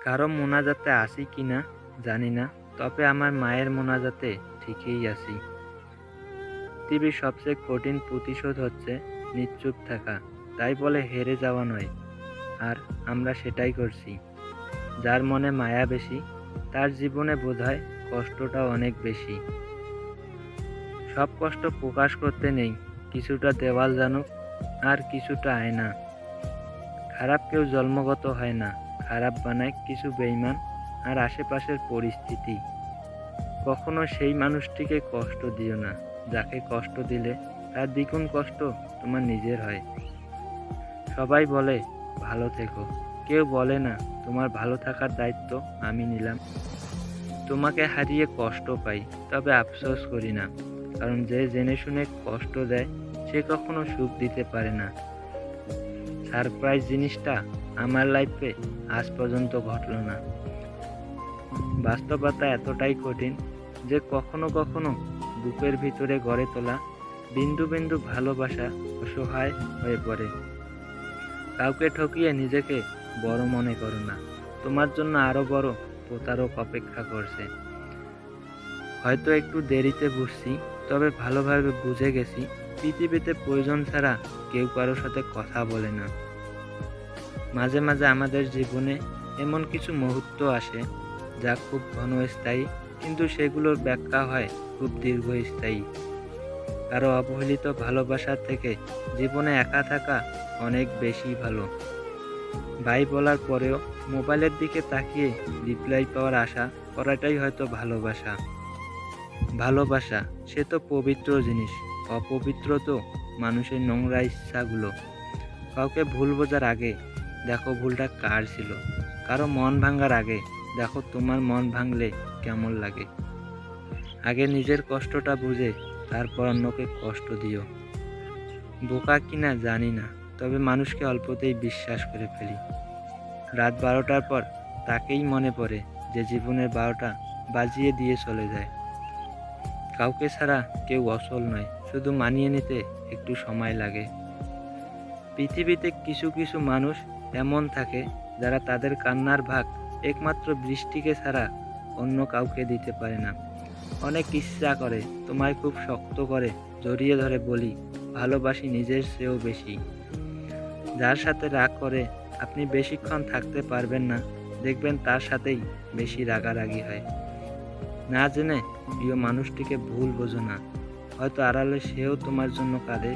কারো মোনাজাতে আসি কিনা জানি না, তবে আমার মায়ের মোনাজাতে ঠিকই আছি। পৃথিবীর সবচেয়ে কঠিন প্রতিশোধ হচ্ছে নিশ্চুপ থাকা, তাই বলে হেরে যাওয়া নয়। আর আমরা সেটাই করছি। যার মনে মায়া বেশি তার জীবনে বোধহয় কষ্টটাও অনেক বেশি। সব কষ্ট প্রকাশ করতে নেই, কিছুটা দেওয়াল জানুক আর কিছুটা আয়না। খারাপ কেউ জন্মগত হয় না, খারাপ বানায় কিছু বেইমান আর আশেপাশের পরিস্থিতি। কখনো সেই মানুষটিকে কষ্ট দিও না, যাকে কষ্ট দিলে তার দ্বিগুণ কষ্ট তোমার নিজের হয়। সবাই বলে ভালো থেকো, কেউ বলে না তোমার ভালো থাকার দায়িত্ব আমি নিলাম। তোমাকে হারিয়ে কষ্ট পাই, তবে আফসোস করি না, কারণ যে জেনে শুনে কষ্ট দেয় সে কখনো সুখ দিতে পারে না। সারপ্রাইজ জিনিসটা আমার লাইফে আজ পর্যন্ত ঘটলো না। বাস্তবতা এতটাই কঠিন যে কখনো কখনো বুকের ভিতরে গড়ে তোলা বিন্দু বিন্দু ভালোবাসা অসহায় হয়ে পড়ে। কাউকে ঠকিয়ে নিজেকে বড় মনে করো না, তোমার জন্য আরো বড় প্রতারক অপেক্ষা করছে। হয়তো একটু দেরিতে বুঝছি, তবে ভালোভাবে বুঝে গেছি পৃথিবীতে প্রয়োজন ছাড়া কেউ কারোর সাথে কথা বলে না। মাঝে মাঝে আমাদের জীবনে এমন কিছু মুহূর্ত আসে যা খুব ঘনস্থায়ী, কিন্তু সেগুলোর ব্যাখ্যা হয় খুব দীর্ঘস্থায়ী। কারো অবহেলিত ভালোবাসার থেকে জীবনে একা থাকা অনেক বেশি ভালো। ভাই বলার পরেও মোবাইলের দিকে তাকিয়ে রিপ্লাই পাওয়ার আশা করাটাই হয়তো ভালোবাসা। ভালোবাসা সে তো পবিত্র জিনিস, অপবিত্র তো মানুষের নোংরা ইচ্ছাগুলো। কাউকে ভুল বোঝার আগে দেখো ভুলটা কার ছিল। কারো মন ভাঙার আগে দেখো তোমার মন ভাঙলে কেমন লাগে। আগে নিজের কষ্টটা বুঝে তারপর অন্যকে কষ্ট দিও। বোকা কিনা জানি না, তবে মানুষকে অল্পতেই বিশ্বাস করে ফেলি। রাত 12টার পর তাকেই মনে পড়ে যে জীবনের 12টা বাজিয়ে দিয়ে চলে যায়। কাউকে ছাড়া কেউ অচল নয়, শুধু মানিয়ে নিতে একটু সময় লাগে। পৃথিবীতে কিছু কিছু মানুষ এমন থাকে যারা তাদের কান্নার ভাগ একমাত্র বৃষ্টিকে ছাড়া অন্য কাউকে দিতে পারে না। অনেক ইচ্ছা করে তোমায় খুব শক্ত করে জড়িয়ে ধরে বলি ভালোবাসি নিজের চেয়েও বেশি। যার সাথে রাগ করে আপনি বেশিক্ষণ থাকতে পারবেন না, দেখবেন তার সাথেই বেশি রাগারাগি হয়। না জেনে প্রিয় মানুষটিকে ভুল বোঝো না, হয়তো আড়ালে সেও তোমার জন্য কাঁদে।